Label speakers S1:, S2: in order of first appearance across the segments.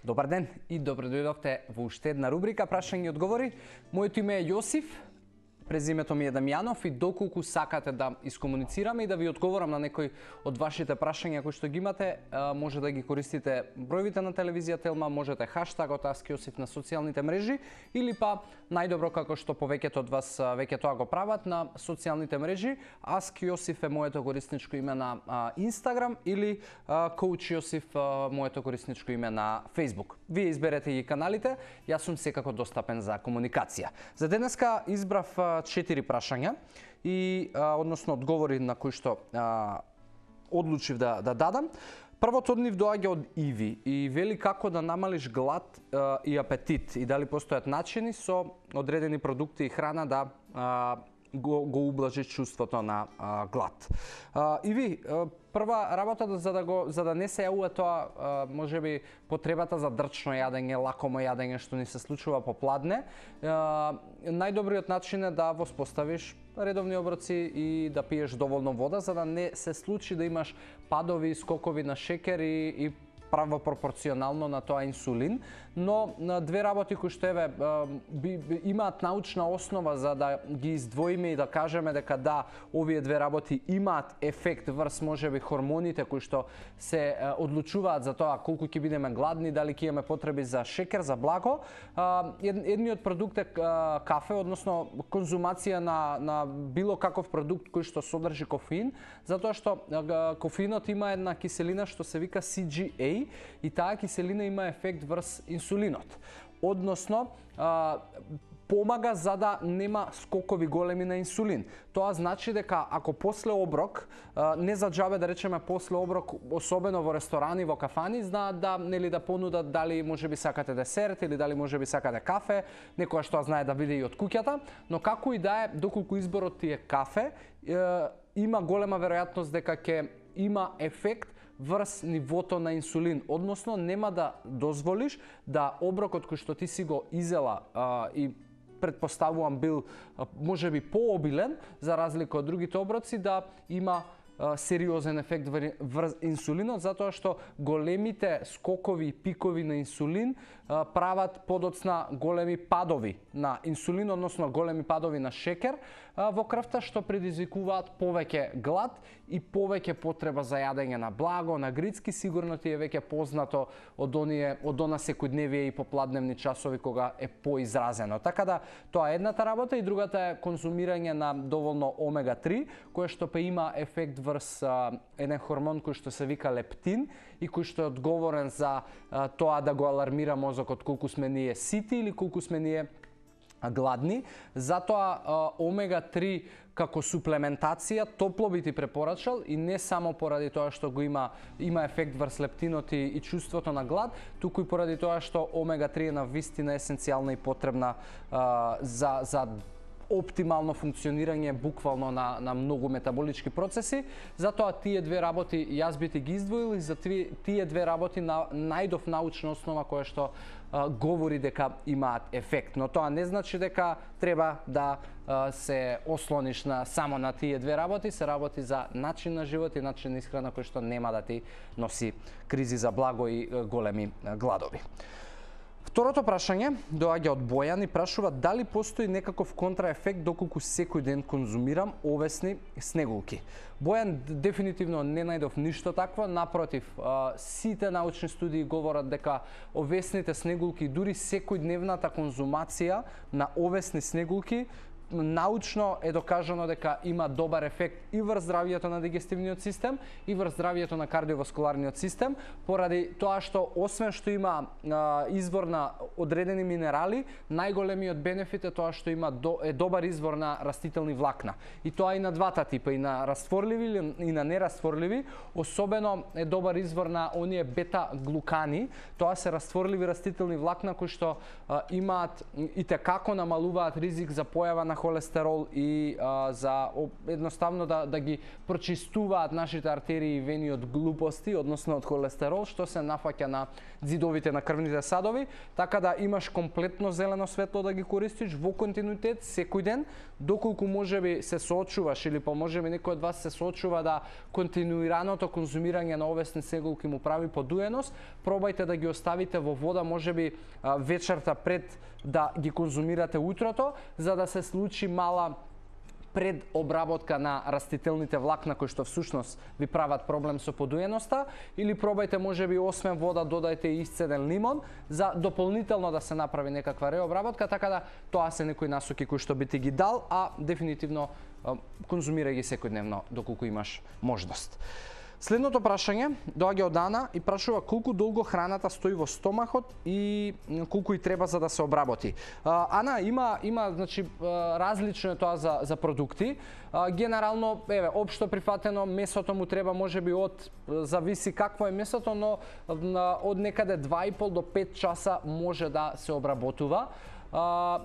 S1: Добар ден и добре дојдовте во уште една рубрика Прашања и одговори. Моето име е Јосиф, презимето ми е Дамјанов и доколку сакате да искомуницираме и да ви одговорам на некои од вашите прашања кои што ги имате, може да ги користите бројовите на телевизија Телма, можете хаштагот #AskJosif на социјалните мрежи или па најдобро како што повеќето од вас веќе тоа го прават на социјалните мрежи. #AskJosif е моето корисничко име на Instagram или #CoachJosif моето корисничко име на Facebook. Вие изберете ги каналите, јас сум секако достапен за комуникација. За денеска избрав 4 прашања и односно одговори на кои што одлучив да дадам. Првото од нив доаѓа од Иви и вели како да намалиш глад и апетит и дали постојат начини со одредени продукти и храна да го ублажиш чувството на глад. Иви, прва работа за да не се јавува тоа можеби потребата за дрчно јадење, лакомо јадење што ни се случува попладне, најдобриот начин е да воспоставиш редовни оброци и да пиеш доволно вода за да не се случи да имаш падови и скокови на шекер и право пропорционално на тоа инсулин, но на две работи кои што имаат научна основа за да ги издвоиме и да кажеме дека да, овие две работи имаат ефект врз можеби хормоните кои што се одлучуваат за тоа колку ќе бидеме гладни, дали ќе имаме потреби за шекер, за благо. Едниот продукт е кафе, односно конзумација на било каков продукт кој што содржи кофеин, затоа што кофеинот има една киселина што се вика CGA и таа киселина има ефект врз инсулинот. Односно, помага за да нема скокови големи на инсулин. Тоа значи дека ако после оброк, не за џабе да речеме после оброк, особено во ресторани, во кафани, знаат да понудат дали можеби сакате десерт или дали можеби сакате кафе, некојаш тоа знае да биде и од куќата, но како и да е, доколку изборот ти е кафе, има голема веројатност дека ќе има ефект врз нивото на инсулин, односно нема да дозволиш да оброкот кој што ти си го изела и предпоставувам бил можеби пообилен за разлика од другите оброци да има сериозен ефект врз инсулинот, затоа што големите скокови и пикови на инсулин прават подоцна големи падови на инсулин, односно големи падови на шекер во крвта, што предизвикуваат повеќе глад и повеќе потреба за јадење на благо, на грицки. Сигурно ти е веќе познато од она секојдневие и попладневни часови кога е поизразено. Така да, тоа е едната работа и другата е конзумирање на доволно омега-3, кое што има ефект врз еден хормон кој што се вика лептин и кој што е одговорен за тоа да го алармира мозокот колку сме ние сити или колку сме ние гладни. Затоа омега-3 како суплементација топло би ти препорачал и не само поради тоа што го има ефект врз лептинот и чувството на глад, туку и поради тоа што омега-3 е навистина есенцијална и потребна за оптимално функционирање буквално на многу метаболички процеси. Затоа тие две работи јас би ти ги издвоил и за тие две работи најдов научна основа која што говори дека имаат ефект. Но тоа не значи дека треба да се ослониш само на тие две работи, се работи за начин на живот и начин на исхрана кој што нема да ти носи кризи за благо и големи гладови. Второто прашање доаѓа од Бојан и прашува дали постои некаков контраефект доколку секој ден конзумирам овесни снегулки. Бојан, дефинитивно не најдов ништо такво, напротив, сите научни студии говорат дека овесните снегулки, дури секојдневната конзумација на овесни снегулки научно е докажано дека има добар ефект и врз здравјето на дигестивниот систем и врз здравјето на кардиоваскуларниот систем, поради тоа што освен што има извор на одредени минерали, најголемиот бенефит е тоа што има добар извор на растителни влакна. И тоа и на двата типа, и на растворливи и на нерастворливи, особено е добар извор на оние бета-глукани. Тоа се растворливи растителни влакна кои што имаат и те како намалуваат ризик за појава на холестерол и за едноставно да ги прочистуваат нашите артерии и вени од глупости, односно од холестерол, што се нафаќа на ѕидовите на крвните садови, така да имаш комплетно зелено светло да ги користиш во континуитет секој ден, доколку можеби се соочуваш или па можеби некој од вас се соочува да континуираното конзумирање на овесни сегулки му прави подуеност, пробајте да ги оставите во вода можеби вечерта пред да ги конзумирате утрото, за да се случи мала предобработка на растителните влакна кои што всушност ви прават проблем со подуеноста, или пробајте можеби освен вода додајте и исцеден лимон за дополнително да се направи некаква реобработка, така да тоа се некои насоки кои што би ти ги дал, а дефинитивно конзумирај ги секојдневно доколку имаш можност. Следното прашање доаѓа од Ана и прашува колку долго храната стои во стомахот и колку и треба за да се обработи. Ана, има значи различно е тоа за продукти. Генерално, општо прифатено, месото му треба можеби зависи какво е месото, но од некаде 2,5 до 5 часа може да се обработува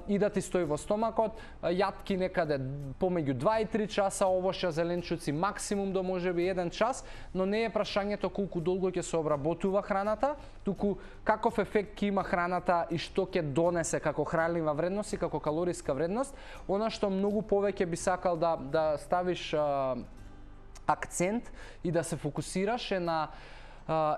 S1: и да ти стои во стомакот. Јатки некаде помеѓу 2 и 3 часа, овошја, зеленчуци максимум до можеби 1 час, но не е прашањето колку долго ќе се обработува храната, туку каков ефект ќе има храната и што ќе донесе како хранлива вредност и како калориска вредност. Она што многу повеќе би сакал да ставиш акцент и да се фокусираш е на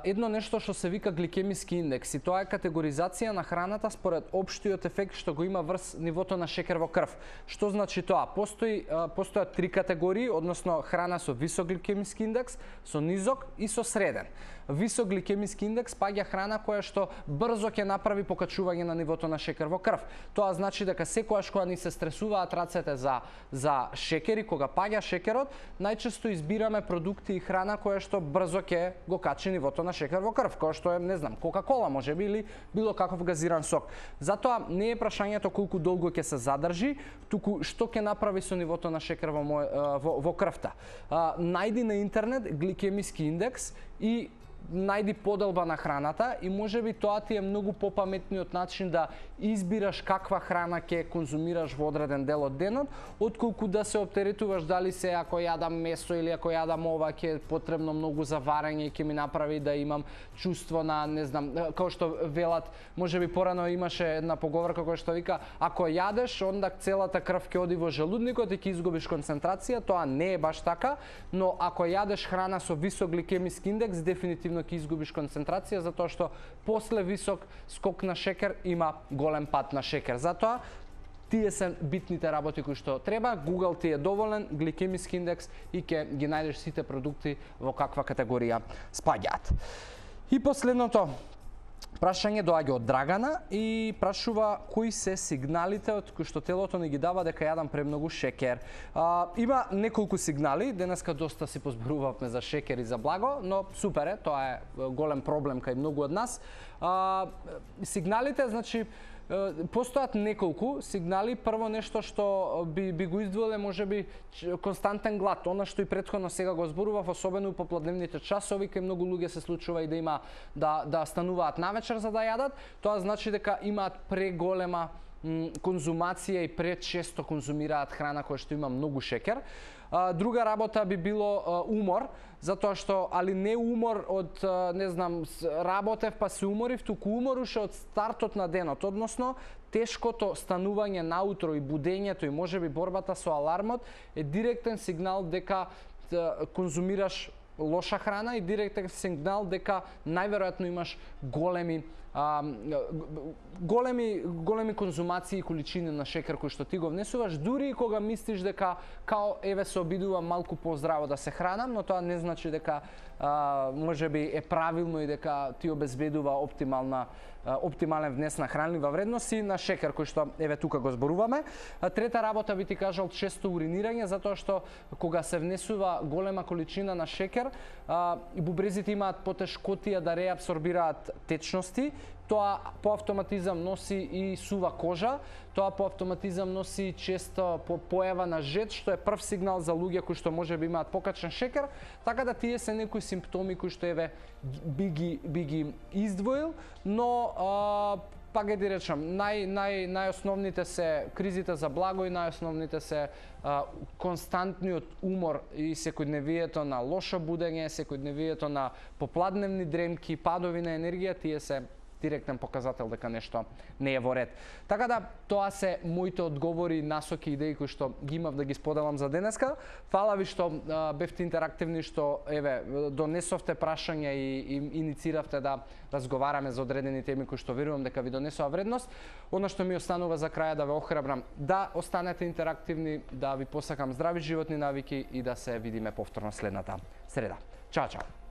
S1: едно нешто што се вика гликемиски индекс, и тоа е категоризација на храната според општиот ефект што го има врз нивото на шекер во крв. Што значи тоа? Постојат 3 категории, односно храна со висок гликемиски индекс, со низок и со среден. Висок гликемиски индекс паѓа храна која што брзо ќе направи покачување на нивото на шекер во крв. Тоа значи дека секогаш кога ни се стресуваат рацете за шекер и кога паѓа шекерот, најчесто избираме продукти и храна која што брзо ќе го качи нивото на шекер во крв, која што е, не знам, Кока-кола можеби или било каков газиран сок. Затоа не е прашањето колку долго ќе се задржи, туку што ќе направи со нивото на шекер во крвта. Најди на интернет гликемиски индекс и најди поделба на храната и можеби тоа ти е многу попаметниот начин да избираш каква храна ќе конзумираш во одреден дел од денот, отколку да се оптеретуваш дали се ако јадам месо или ако јадам ова ќе е потребно многу за варење и ќе ми направи да имам чувство на, не знам, како што велат, можеби порано имаше една поговорка која што вика ако јадеш, онда целата крв ќе оди во желудникот и ќе изгубиш концентрација. Тоа не е баш така, но ако јадеш храна со висок гликемиски индекс, дефинитивно ќе изгубиш концентрација, затоа што после висок скок на шекер има голем пат на шекер. Затоа тие се битните работи кои што треба. Google ти е доволен, гликемиски индекс и ќе ги најдеш сите продукти во каква категорија спаѓаат. И последното прашање доаѓа од Драгана и прашува кои се сигналите од кои што телото ни ги дава дека јадам премногу шекер. Има неколку сигнали, денеска доста си позборувавме за шекер и за благо, но супер е, тоа е голем проблем кај многу од нас. Сигналите, значи, постојат неколку сигнали. Прво нешто што би го издвоиле можеби константен глад, она што и претходно сега го зборував, особено по попладневните часови, кај многу луѓе се случува и да стануваат навечер за да јадат. Тоа значи дека имаат преголема конзумација и пречесто конзумираат храна која што има многу шекер. Друга работа би било умор, затоа што, али не умор од, не знам, работев па се уморив, туку умор уште од стартот на денот, односно тешкото станување наутро и будењето и можеби борбата со алармот е директен сигнал дека конзумираш лоша храна и директен сигнал дека најверојатно имаш големи конзумации и количини на шекер кои што ти го внесуваш, дури и кога мислиш дека као еве се обидувам малку поздраво да се хранам, но тоа не значи дека можеби е правилно и дека ти обезбедува оптимален внес на хранлива вредност и на шекер кој што еве тука го зборуваме. Трета работа би ти кажал често уринирање, затоа што кога се внесува голема количина на шекер, бубрезите имаат потешкотија да реабсорбираат течности. Тоа по автоматизам носи и сува кожа, тоа по автоматизам носи често појава на жет, што е прв сигнал за луѓе кои што можеби имаат покачен шекер, така да тие се некои симптоми кои што еве би ги издвоил, но па ги речам, најосновните се кризите за благо и најосновните се константниот умор и секојдневието на лошо будење, секојдневието на попладневни дремки, падови на енергија, тие се директен показател дека нешто не е во ред. Така да, тоа се моите одговори, насоки, идеи кои што ги имав да ги споделам за денеска. Фала ви што бевте интерактивни, што донесовте прашања и иницииравте да разговараме за одредени теми кои што верувам дека ви донесува вредност. Она што ми останува за крај да ве охрабрам да останете интерактивни, да ви посакам здрави животни навики и да се видиме повторно следната среда. Чао, чао!